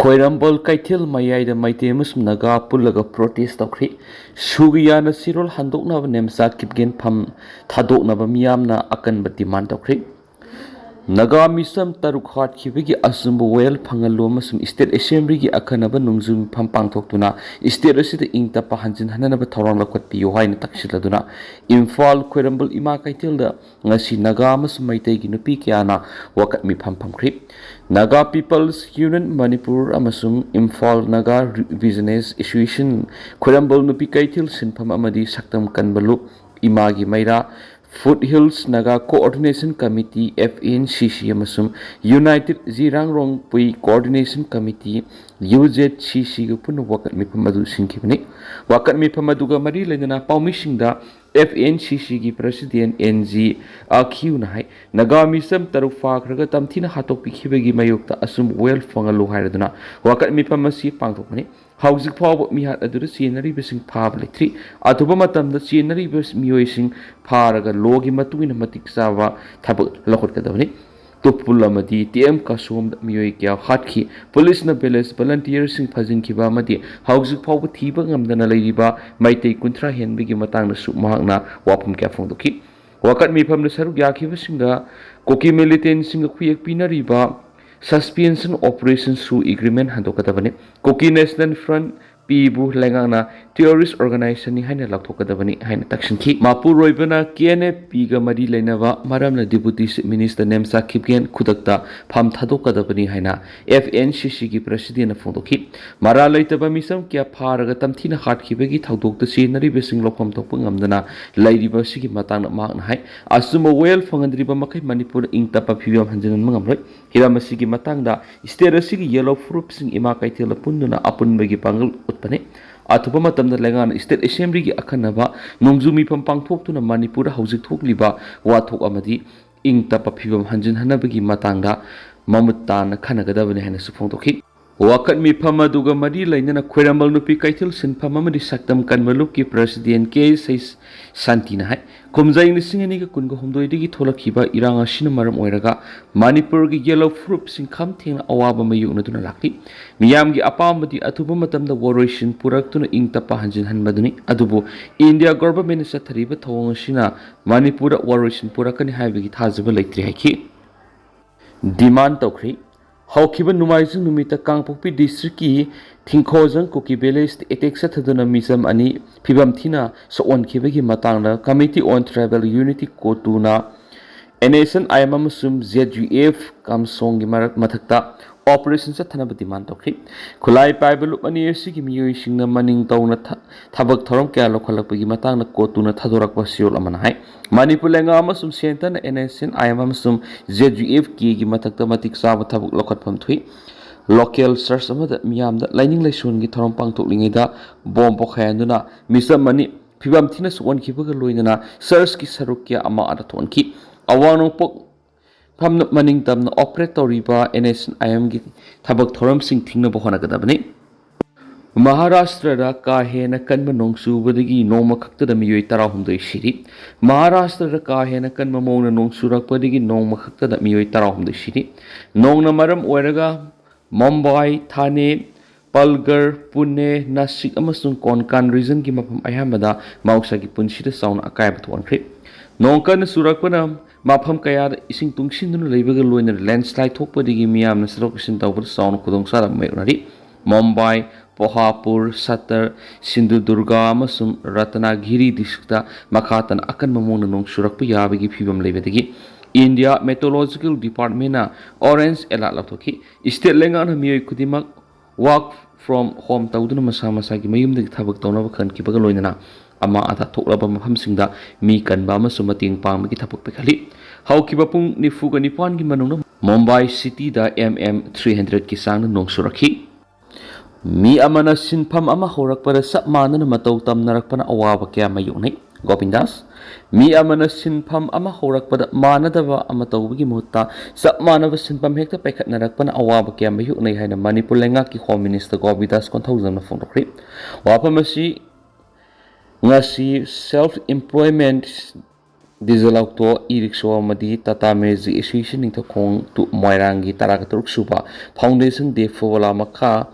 Khoirambol Kaitil Mayai Maitemus Naga Pulaga protest of Kri Sugiyana Cyril Handokna Nemsa Kipgen Pam Tadokna Miamna Akan Batiman of Kri Naga Misam Tarukhat Kibigi Asumbu Well Pangalumasum State Assembly Akanaba Nungzum Pampang Toktuna State Resident Inta Pahanjin Hanaba Toranga Pioha in Taxiladuna Infal Khoirambol Ima Kaitilda Nasi Nagamas Maitegi Nupikiana Wakat Mi Pampam Krip Naga People's Union Manipur Amasum Infal Naga Business Association Khoirambol Nupikaitil Sinpam Amadi Saktam Kanbalu Imagi Maira Foothills Naga Coordination Committee FNCC Amasum United Zirangrong Pui Coordination Committee UZCC Pun Wakat Mipamadu Sinkibni Wakat Mipamaduga Mari Lena Paumishinda FNCC ki President NG AQ Nai Naga Misam Tarufa Kragatam Tina Hatok Pikibagi Mayukta Asum Well Fangalu Haraduna Wakat Mipamasi Pangtokani Housing Power Mihat Adu Scenery Bissing Pavletri Atubamatam the scenery bus Muising Paraga Logi Matuin Matik Sava Tabu Lokot Kadavani Tupulamadi TM Kasum Muikia Hatki Police Nabeles Volunteers in Pazin Kibamadi Housing Power Tiba Amdana Ladiba Meetei-kuki Henbigi Matang Sumahna Wapum Kafondoki Wakat Mipam the Saru Yakivasinga Koki Militant Singa Quick Pinariba Suspension Operations through Agreement Handokadavani Koki National Front Pibu Langana Terrorist Organization ni Haina Laktokadavani Haina Takshinki Mapu Roibana KNF Piga Madi Lenava Maramna Deputy Minister Nemsa Kipgen Kudakta Pam Tadokadavani Haina FNCC ki President Fondoki Mara Laitaba Misam Kia Paraga Tamtina Hat Kibegi Tadok the scenery Bissing Lopam Topungamdana Lady Basiki Matang Magnai Asuma Well Fangandriba Makai Manipur Intapa Piam Hanjan Mangamre Hiramasiki Matangda Sterasiki Yellow Fruits in Imakai Telapunduna Apun Begi Pangal Utpane Atupama Tam the Langan State Assembly Akanava Nungzumi Pampang Tok to the Manipur House Tokliba Watok Amadi Intapa Piam Hanjan Hanabagi Matanga Mamutan Kanagadavan Hanasufontoki Wakat mi Pamaduga Madi Lainana Khoirambol Nupi Kaitil Sin Pamamadi Saktam Kanmaluki President K says Santina Hai Komzai Nisingani Kungo Humdoidigi Tolakiba Iranga Shinamaram Oiraga Manipur Yellow Fruits in Kamting Awaba Mayunatuna Laki Miyamgi Apamadi Atubamatam the Waration Puraktuna Intapa Hanjin Hanmaduni Adubu India Government Satariba Tawangashina Manipur Waration Purakani Havigi Tazaba Latri Haki Demand Tokri Hawkiba Numaizing Numita Kangpopi District ki Thinkojang Kuki Village Etek Sathaduna Misam Ani Pibam Thina So on Kibagi Matangna Committee on Tribal Unity Kotuna NSN IMM Sum ZGF Kamsong Marak Matakta Operations at Tanabati Mantokri Kulai Bible Maniasi Miyuishing the Manning Tona Tabak Torom Kalokalapi Matana Kotuna Tadorak Pasiol Amanai Manipulanga Amasum Sentan NSN IMM Sum ZGF Ki Matakta Matik Saba Tabuk Lokat Pamtui Local Search Amada Miam the Lining Lashun Gitarom Pang Toklingida Bombo Handuna Misa Mani Pibam Tinas one Kibuga Luinana Search Ki Sarukia Ama Adatonki Awano Pok Pam Manning Tam Operator Riba NSN IM Tabak Torom Sing Tina Bohanagadabani Maharashtra Kahena Kanmanong Subadigi Noma Kakta the Mui Tarahum de Shiri Maharashtra Kahena Kanmamona Nong Surak Padigi Noma Kakta the Mui Tarahum de Shiri Nong Namaram Oeraga Mumbai Thane Palgar Pune Nasik Amasung Konkan Region ki Mapam Ayamada Mausagi Punshita Sound Akaibat one trip Nongkan Surakpanam Mapam Kaya Ising Tungshin Labour Luin landslide Topadi Miam Nasrokin Tower Sound Khudong Sara Mayonari Mumbai Pohapur Satar Sindhu Durga Masum Ratanagiri Districta Makatan Akan Mamona Nong Surakpa Yabigi Pibam Levadigi India Meteorological Department Orange Elalatoki State Langan Meetei-kuki Work from Home Tauduna Masamasagi Mayum the Tabak Donavan Kipagaloina Ama Ata Toklaba Mahamsingda Mi Kanbama Sumating Pamaki Tapuk Pekali How Kibapung Nifuga Nipan Gimanuna Mumbai City da 300 Kisang Nong Suraki Mi Amana Sinpam Ama Horak para Sapmana Matau Tam Narakpana Awaba Kya Mayuni Gopindas Mi Amana Sinpam Ama Horak pada Manadava Amatawigi Mutta Sapmanava Sinpam Hector Pekat Narakpana Awaba Kya Mayuni Haina Manipur Lengaki Home Minister Gobidas Kontausan of Fondokri Wapamasi Ngasi self-employment diesel auto e-rickshaw amadi Tata Magic Association ningthokong tu Moirangi taraga suba Foundation Day Fola Makha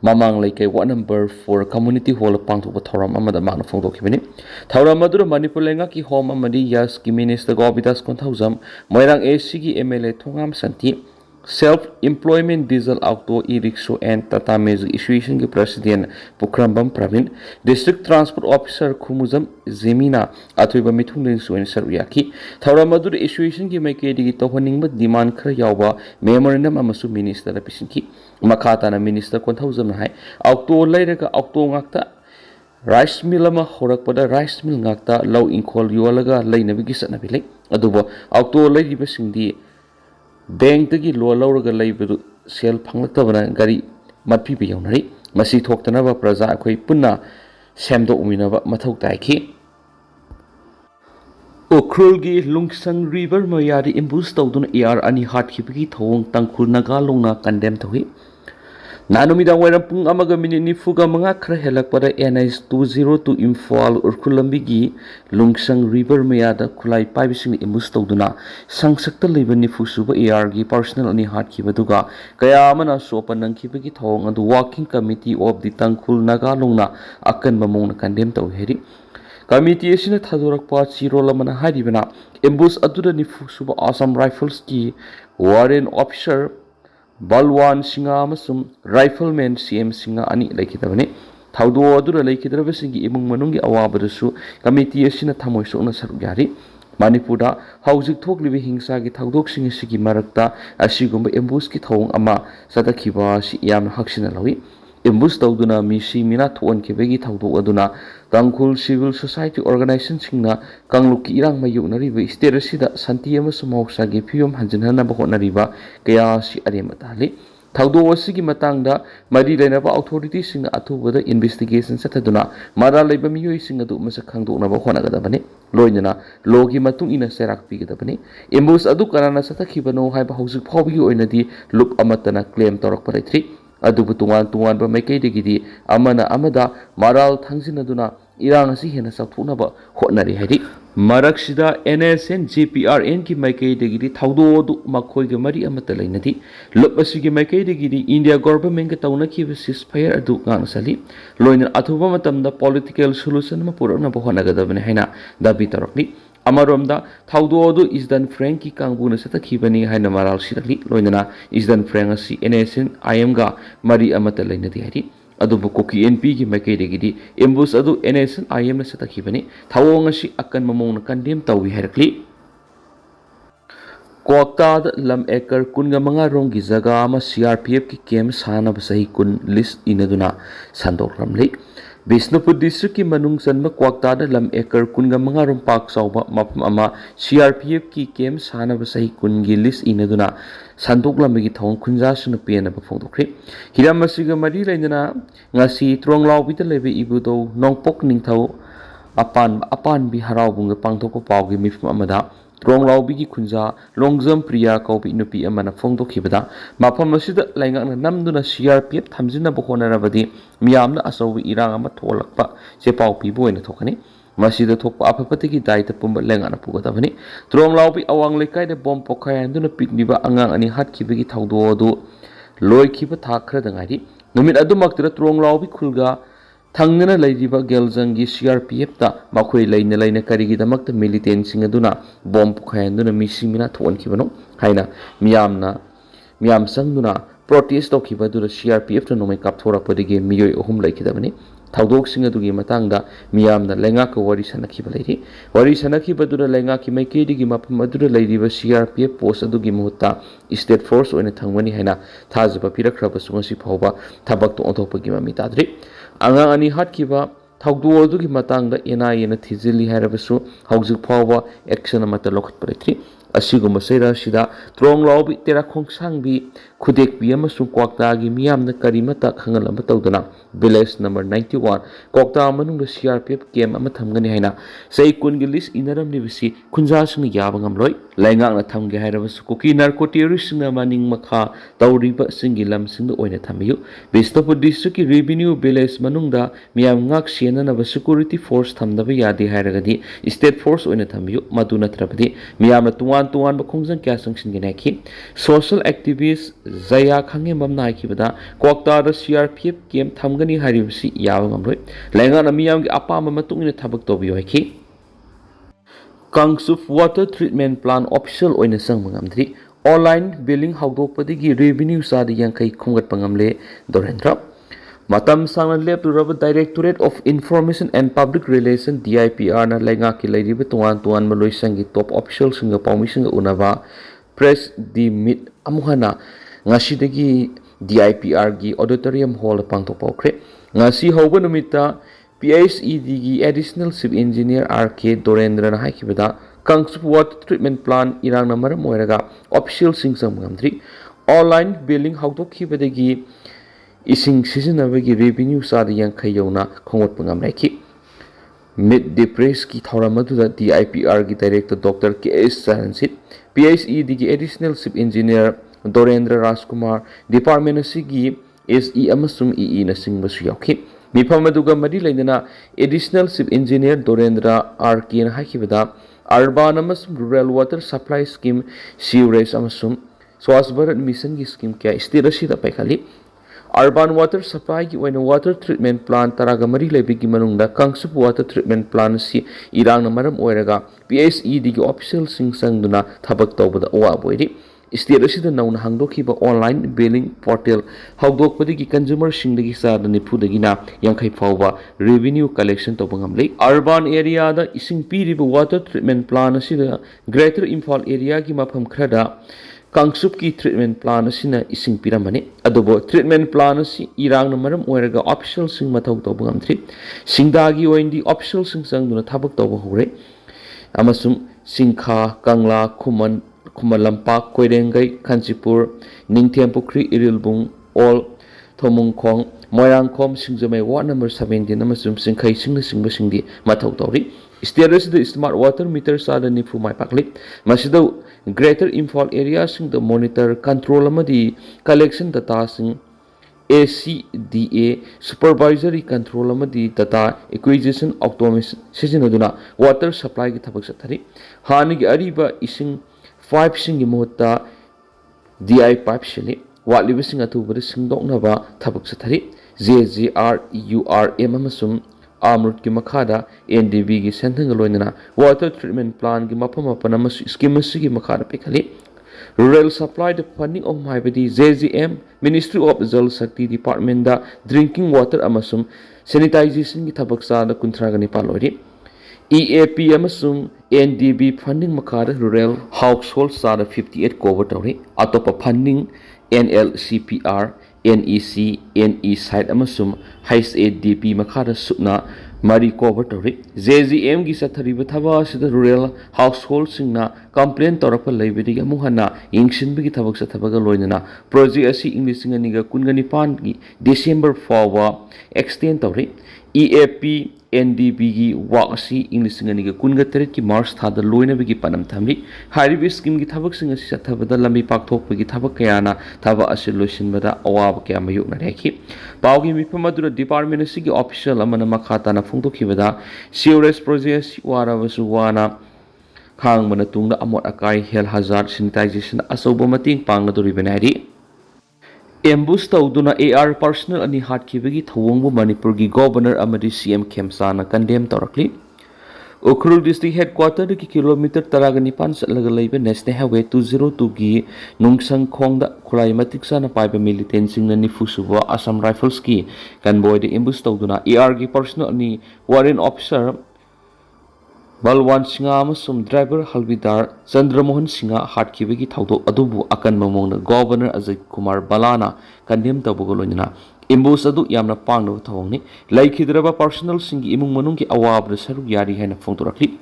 Mamang Lake 1 number 4 community hall pangthokpa thoram amada makna phongdokhibani thoram adura Manipur lenga ki home amadi Yas ki minister Gobidas Konthauzam Moirang ashigi MLA Thongam Santi Self-Employment Diesel Auto E-Rickshaw and Tata Magic Association के President Pukrambam Pravin District Transport Officer Khumuzam Zemina अथवा मिथुन सुन सर्वियाकी थौरा मधुर Association की मैके दिगी तोहनिंग में demand कर यावा memorandum अमसु minister पिसिंकी मखाताना मिनिस्टर कोंथौजम है ऑक्टो लेरका ऑक्टो ngakta rice mill ama horakpada rice mill ngakta low inkol yolaga leinabigi satnabi lei adubo ऑक्टो लेरिबा सिंगदी बैंक तगी लो लौरगा लैबदु सेल फंगलक्तबना गारी मत्पी बियौनरी मसी थोक्तनबा प्रजा अखोई पुन्ना सेमदो उमिनबा मथौ ताइखि उख्रुलगी लुंगसंग रिवर मयारी इम्बूस तौदुन एआर अनि हाटखिबगी थोंग तंखुल नागा लोंगना कंडेम थोहि नानुमिदा वैरम पुंग अमगा मिनिट निफुगा मंगा खर हेलकपदा NH 202 इम्फाल उर्खुलंबिगी लुंगसंग रिवर मयादा खुलाई पाइबिसिंग इम्बूस तौदुना संसक्त लेब निफुसुबा AR गी पर्सनल अनि हाटखिबदुगा कया अमना सोप नंखिबगी थोंग अदु working committee of the Tangkhul Naga लोंगना अकन ममोंग कंडेम तौहेरि कमिटी असिना थादोरकपा चिरोल अमना हारिबना इम्बूस अदुदा निफुसुबा आसाम राइफल्स की warrant officer Balwan Singa amasum Rifleman CM Singa ani laikidabane thaudo adura laikidrabasingi imung manungi awabadasu committee asina thamoi sokna saruk yari Manipurda haujik thoklibi hingsa gi thaudok singi sigi marakta asigumba ambush ki thong ama satakhiba si yam haksina lawi ambush tawduna misi mina thon kebegi thaudok aduna tangkhul civil society organization singna kangluk irang mayuknari bi state asida santi amasum moksa gi phiyom hanjinhana ba honariba kaya si arematali thaudo asigi matangda mari lenaba authority singna athubada investigation sataduna mara leiba miyoi singa du masa khangdokna ba honagadabane loinana logi matung ina serak pigadabane ambush adu karana satakhibano haiba haujik phawbi oinadi loop amatana claim torak paraithri अदुबु तुंगान बा मैकैदगिदि अमना अमदा माराल थांजिनदुना इरांग असि हेना साथुनबा होटनरि हैदि मरक्सिदा NSN JPRN की मैकैदगिदि थाउदोदु मखोइगे मरि अमता लैनदि loop असिगे मैकैदगिदि India government के तौनखिबा सिसफायर अदु गांगसलि lion अथुबा मतमदा political solution म पुरकनबा होनगदबने हैना दाबी तरकनि अमरोमदा थाउदोदु इजदन Frank की कांगबुना सतखिबनि हैना माराल सिरकलि लोइनना इजदन फ्रैंक असि NSN IM गा मरि अमता लैनदि हैदि अदुबु कोकी NP की मैकैदगिदि एम्बुस अदु NSN IM न सतखिबनि थावोंग असि अकन ममोंग कंडेम तौवि हैरकलि कोक्ताद लम एकर कुनगा मंगा रोंग की जगह अमा CRPF की कैम्प सानब सही कुन लिस्ट इनदुना संदोरमले बिष्णुपुर डिस्ट्रिक्ट की मनुंग चन्म क्वाक्ताद लम एकर कुनगा मंगा रोंग पाक साउबा मफम अमा CRPF की कैम्प सानब सही कुन की लिस्ट इनदुना संदोकलमगी थोंग खुंजासुन पेनब फोंदोख्रे हिराम मसिगा मरि लैनना ngasi tronglawbita lebe ibudo nongpok ningthau apan bi haraubung pangthokko pawgi mifm amada tronglawbi gi khunja longjam priya kaubi nupi amana phongdokhibada mafam asida laingakna namduna CRPF thamjina bohonarabadi miyamna asawi irang ama tholakpa se paw pibo ena thokani masida thokpa apapatigi daita pumba lengana pugadabani tronglawbi awang lekai de bom pokhai anduna pikniba angang ani hatkibagi thawdo do loikhiba thakra dangari numit adumaktra tronglawbi khulga thangna lairiba geljangi CRPF ta makhoi laina karigi damakta militant sing aduna bom pokhai anduna misimina thonkibano haina miyam sangduna protest tokhiba dura CRPF ta nomai kapthora padige miyoi ohum laikidabani थाउदोक सिंग अदुगी मतंगदा मियामना लेंगा को worry सनखिबा लेरि worry सनखिबा दुरा लेंगा की मैकेदिगी मफम अदुरा लेरिबा CRPF post अदुगी मुहत्ता state force ओइना थंगमनि हैना थाजबा पिरखरबा सुंगसि फावबा थबक तो ओथोपगी ममि ताद्रि आंगा अनि हटखिबा थाउदो अदुगी मतंगदा NIA ना थिजिली हैरबसु हौजिक फावबा एक्शन अमता लखत परेथ्रि असिगुम सेरा सिदा त्रोंगलावबि तेरा खोंगसांगबि Khudekpi amasung Kwaktagi miyamna karimata khangalama tawduna village number 91 Kwakta manungda CRPF camp ama thamgani haina sei kungi list inaramni bisi khunjasung yaba ngamloi laingangna thamge hairabasu kuki narcotirisna maning makha tawriba singi lamsingda oina thamiyu Bistopur district ki revenue village manungda miyam ngak siena na security force thamdaba yadi hairagadi state force oina thamiyu madu natrabadi miyamna tuwan ba khongjang kya sangsingin ki social activists Zaya Khange Mamna Kibada, Kwakta the CRPF came Tamgani Haribsi Yavangamroy, Langan Amiam Apama Matung in a tabak Tobioki Kangsuf water treatment plan official on a Sangamandri, online billing Hagopadi revenue Sadi Yankai Kongat Pangamle, Dorendra. Matam Sangan left to Rubber Directorate of Information and Public Relations DIPR na Langaki Lady Betuan Maloy Sangi top officials in the permission Unava press the meet Amuhana. Ngasidagi DIPR gi auditorium hall pangtokpokre ngasi hoba numita PSED gi additional chief engineer RK Dorendra na haikibada Kangsup water treatment plant irang namara moiraga official singsam ngamdri online billing hawdokhibadagi ising sizinabagi revenue sada yankhai yona khongot pangamraiki mid the press ki thoramadu DIPR gi director Dr. KS Saransit PSED gi additional chief engineer Dorendra Rajkumar Department Asigi SE Amasum EE na singbasu yauki Mifamaduga Madi Lainana Additional Chief Engineer Dorendra RK na hakibada Urban Amasum Rural Water Supply Scheme Sewerage Amasum Swachh Bharat Mission gi scheme kya istirasi da paikali Urban Water Supply gi oina water treatment plant taraga mari lebigi manungda Kangsup water treatment plant si irang na maram oiraga PSED gi official singsangduna thabak tawbada owa boiri State asida nauna hangdokhiba online billing portal hawdokpadagi consumer singdagi sada nifudagi na yankhai fawba revenue collection tobangamle urban area da ising piriba water treatment plant asida greater Imphal area gi mafam khrada Kangsup ki treatment plant asina ising piramani adobo treatment plant asi irang na maram oiraga official sing mathaw tobangamthri singdagi oindi official sing sangduna thabak toba hore amasum Singkha Kangla Kumalampak, Koirengai, Kanchipur, Ningthiampukri, Irilbung, all Thomongkhong, Moirangkhom, Singjamai, Ward number 17, Namasum Singkai Singna Singba Singdi, Mathaw Tori. Status the smart water meter sada nifu mai pakli. Masida greater Imphal area sing the monitor control amadi collection data sing ACDA supervisory control amadi data acquisition automation sizinaduna water supply ki thabak sathari. Hani gi ariba ising 5 singi mohta DI pipe shili watliba sing atubada singdoknaba thabak sathari JGRURM amasum Amrut ki makhada NDB gi senthang loinana water treatment plant gi mapam apana scheme gi makhada pekhali rural supply the funding of maibadi JGM Ministry of Jal Shakti Department da drinking water amasum sanitization gi thabak sa da kuntragani palori EAP amasum NDB funding makara rural household sada 58 cover tawri atopa funding NLCPR NEC NE side amasum HADP makara supna mari cover tawri JGM gi sathariba thaba sida rural household singna complain torapa leibidi amuhana ingsin bigi thabak sathabaga loinana project asi inglising aniga kungani pan gi December fawa extend tawri EAP NDB gi waqsi English ngani ga kunga teret ki March thada loina bigi panam thamri haribi scheme gi thabak singa si sathabada lambi pakthok bigi thabak kayana thaba asil loisin bada awab kya mayuk na rekhi pawgi mipamadura department si gi official amana makhata na phungtokhi bada sewerage project wara wasuwana khang mana tungna amot akai hel hazard sanitization asobo mating pangna dori benari Ambush tawduna AR personal ani hatkibagi thawongbu Manipur Governor amadi CM Khemsana condemn torakli Ukhrul district headquarter ki kilometer taragani pan salaga laiba national highway 202 gi nungsang khongda khulai matiksa na paiba militant singna nifusuwa Assam Rifles ki convoy de ambush tawduna AR gi personal ani warrant officer Balwan Singha amasum driver Halbidar Chandramohan Singha hatkibagi thawdok adubu akan mamongna Governor Ajay Kumar Balana condemn tabugoloina ambush adu yamna pangna thawongni laikhidraba personal singi imung manung ki awab saru yari haina phongtorakli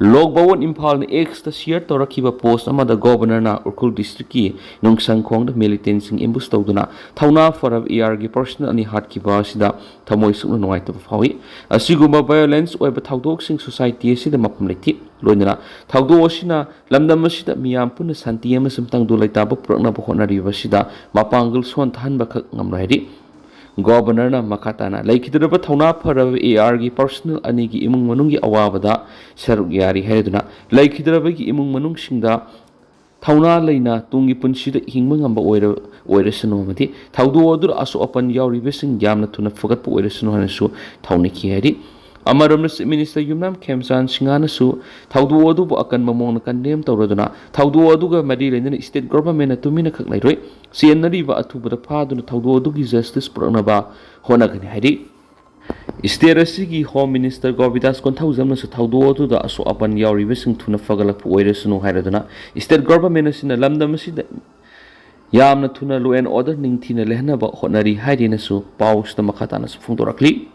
Logbawon Impal X the sheer Torakiba post amada governor na Urkul district ki Nungsang Kong the militant sing imbus tawduna Tauna for of ER gi personal ani hat kiba sida Tamoy sunu noai to fawi Asiguma violence or Tawdok sing society sida mapumleti Lonina Tawdo Sina Lamdam Sida Miam Puna Santiam Simtang Dulaitabo Progna Bohona Riva Sida Mapangul Swan Tanbaka Namredi Governor na Makatana Laikidaba Tauna for of ER gi personal ani gi imung manungi awabada Saruk Yari Heduna Laikidabaki imung manung singda Tauna Lena Tungi Punshida Hingmangamba Oiresanomati Taudu Odur Aso upon Yauri Bissing Yamna Tuna Fogat Oiresanohanasu Tauniki Hedi Amaramnas Minister Yumnam Kemsan Singanasu Taudu Odu Akan Mamon condemn Tauraduna Taudu Oduga Madrid state government Tumina Kaklairoi Sienariva Atuba the Paduna Taudu Odugi Justice Pronaba Honagan Hedi Isterasigi Home Minister Govidas Contauzam to Taudu to the Aso upon Yauri Bissing Tuna Fagalap Oiresano Haraduna State government in a Lamdamasi Yamna Tuna Lu and Order Ningtina Lehna Honari Hadinasu Paus the Makatanas Fundorakli